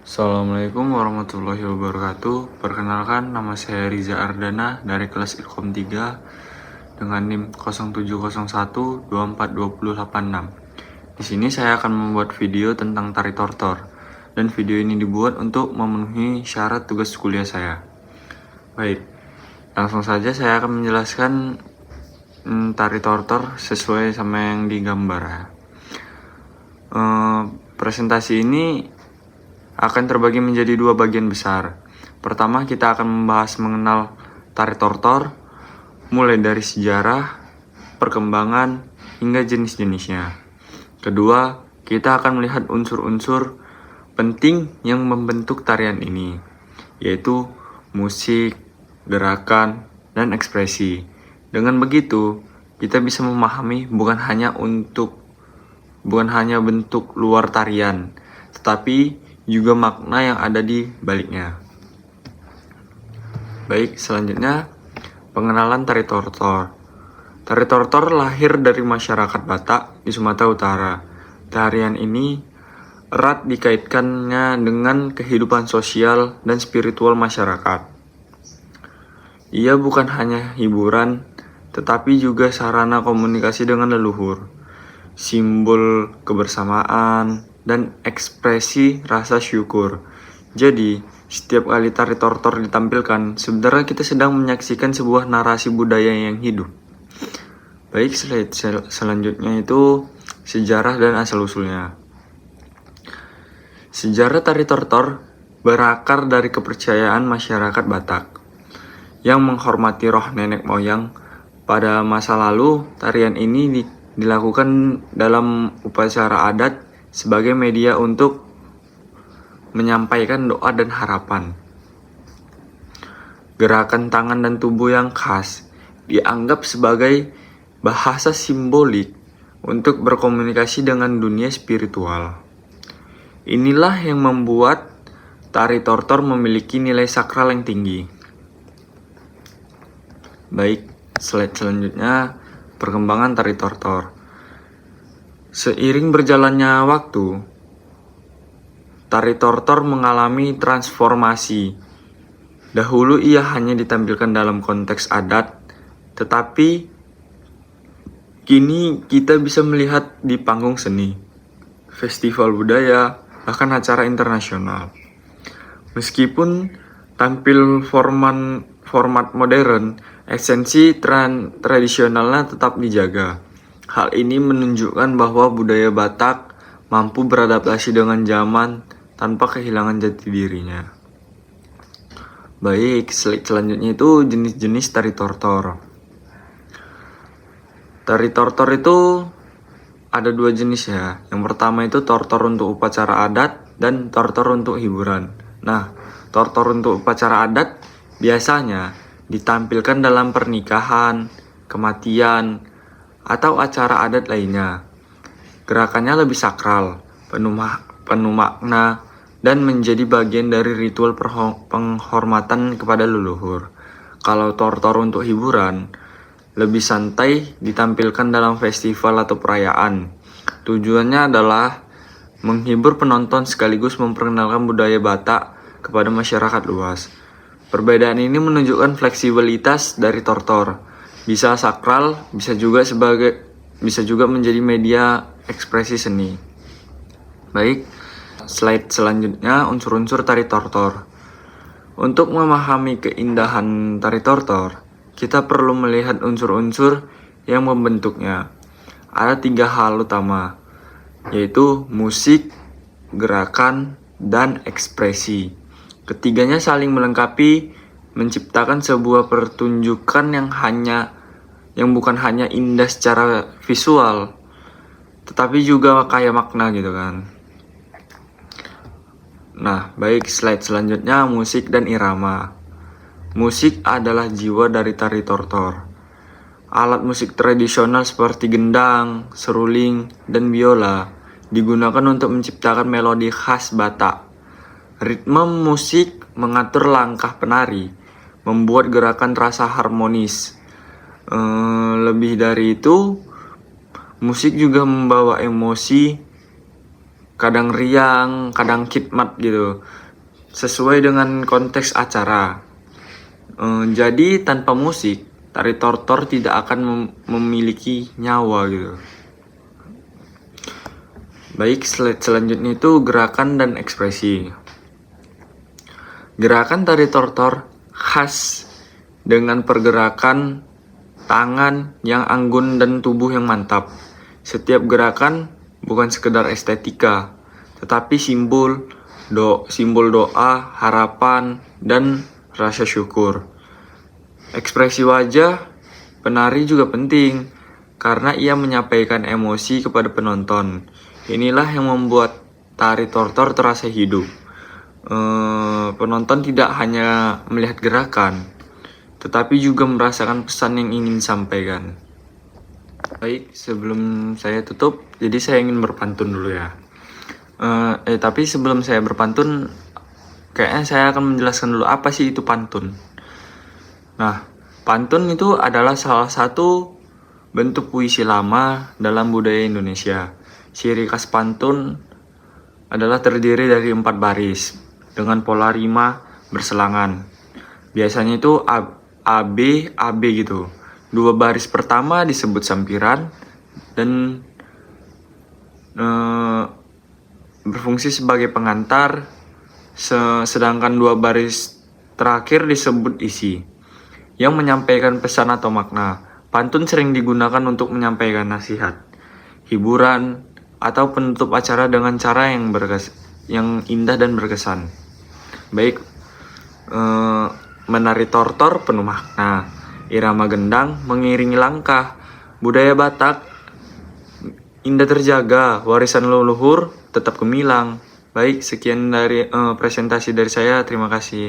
Assalamualaikum warahmatullahi wabarakatuh. Perkenalkan, nama saya Riza Ardana dari kelas Ilkom 3 dengan NIM 0701242086. Di sini saya akan membuat video tentang tari tortor, dan video ini dibuat untuk memenuhi syarat tugas kuliah saya. Baik, langsung saja saya akan menjelaskan tari tortor sesuai sama yang digambar ya. Presentasi ini akan terbagi menjadi dua bagian besar. Pertama, kita akan membahas mengenal tari tortor, mulai dari sejarah, perkembangan, hingga jenis-jenisnya. Kedua, kita akan melihat unsur-unsur penting yang membentuk tarian ini, yaitu musik, gerakan, dan ekspresi. Dengan begitu, kita bisa memahami bukan hanya bentuk luar tarian, tetapi juga makna yang ada di baliknya. Baik, selanjutnya pengenalan tari tortor. Tari tortor lahir dari masyarakat Batak di Sumatera Utara. Tarian ini erat dikaitkannya dengan kehidupan sosial dan spiritual masyarakat. Ia bukan hanya hiburan, tetapi juga sarana komunikasi dengan leluhur, simbol kebersamaan, dan ekspresi rasa syukur. Jadi, setiap kali tari tortor ditampilkan, sebenarnya kita sedang menyaksikan sebuah narasi budaya yang hidup. Baik, slide selanjutnya itu sejarah dan asal-usulnya. Sejarah tari tortor berakar dari kepercayaan masyarakat Batak yang menghormati roh nenek moyang. Pada masa lalu, tarian ini dilakukan dalam upacara adat sebagai media untuk menyampaikan doa dan harapan. Gerakan tangan dan tubuh yang khas dianggap sebagai bahasa simbolik untuk berkomunikasi dengan dunia spiritual. Inilah yang membuat tari tortor memiliki nilai sakral yang tinggi. Baik, slide selanjutnya, perkembangan tari tortor. Seiring berjalannya waktu, tari tortor mengalami transformasi. Dahulu ia hanya ditampilkan dalam konteks adat, tetapi kini kita bisa melihat di panggung seni, festival budaya, bahkan acara internasional. Meskipun tampil format modern, esensi tradisionalnya tetap dijaga. Hal ini menunjukkan bahwa budaya Batak mampu beradaptasi dengan zaman tanpa kehilangan jati dirinya. Baik, slide selanjutnya itu jenis-jenis tari tortor. Tari tortor itu ada dua jenis ya. Yang pertama itu tortor untuk upacara adat dan tortor untuk hiburan. Nah, tortor untuk upacara adat biasanya ditampilkan dalam pernikahan, kematian, atau acara adat lainnya. Gerakannya lebih sakral, penuh makna, dan menjadi bagian dari ritual penghormatan kepada leluhur. Kalau tortor untuk hiburan, lebih santai, ditampilkan dalam festival atau perayaan. Tujuannya adalah menghibur penonton sekaligus memperkenalkan budaya Batak kepada masyarakat luas. Perbedaan ini menunjukkan fleksibilitas dari tortor. Bisa sakral, bisa juga menjadi media ekspresi seni. Baik, slide selanjutnya unsur-unsur tari tortor. Untuk memahami keindahan tari tortor, kita perlu melihat unsur-unsur yang membentuknya. Ada 3 hal utama, yaitu musik, gerakan, dan ekspresi. Ketiganya saling melengkapi, menciptakan sebuah pertunjukan yang bukan hanya indah secara visual, tetapi juga kaya makna gitu kan. Nah, baik, slide selanjutnya musik dan irama. Musik adalah jiwa dari tari tortor. Alat musik tradisional seperti gendang, seruling, dan biola digunakan untuk menciptakan melodi khas Batak. Ritme musik mengatur langkah penari, membuat gerakan terasa harmonis. Lebih dari itu, musik juga membawa emosi, kadang riang, kadang khidmat gitu, sesuai dengan konteks acara. Jadi tanpa musik, tari tortor tidak akan memiliki nyawa gitu. Baik, slide selanjutnya itu gerakan dan ekspresi. Gerakan tari tortor khas dengan pergerakan tangan yang anggun dan tubuh yang mantap. Setiap gerakan bukan sekedar estetika, tetapi simbol doa, harapan, dan rasa syukur. Ekspresi wajah penari juga penting karena ia menyampaikan emosi kepada penonton. Inilah yang membuat tari tortor terasa hidup. Penonton tidak hanya melihat gerakan, tetapi juga merasakan pesan yang ingin disampaikan. Baik, sebelum saya tutup, jadi saya ingin berpantun dulu ya. Tapi sebelum saya berpantun, kayaknya saya akan menjelaskan dulu apa sih itu pantun. Nah, pantun itu adalah salah satu bentuk puisi lama dalam budaya Indonesia. Ciri khas pantun adalah terdiri dari 4 baris dengan pola rima berselangan. Biasanya itu AB, AB gitu. 2 baris pertama disebut sampiran dan berfungsi sebagai pengantar, sedangkan 2 baris terakhir disebut isi, yang menyampaikan pesan atau makna. Pantun sering digunakan untuk menyampaikan nasihat, hiburan, atau penutup acara dengan cara yang indah dan berkesan. Baik, menari tortor penuh makna, irama gendang mengiringi langkah, budaya Batak indah terjaga, warisan leluhur tetap gemilang. Baik, sekian dari presentasi dari saya. Terima kasih.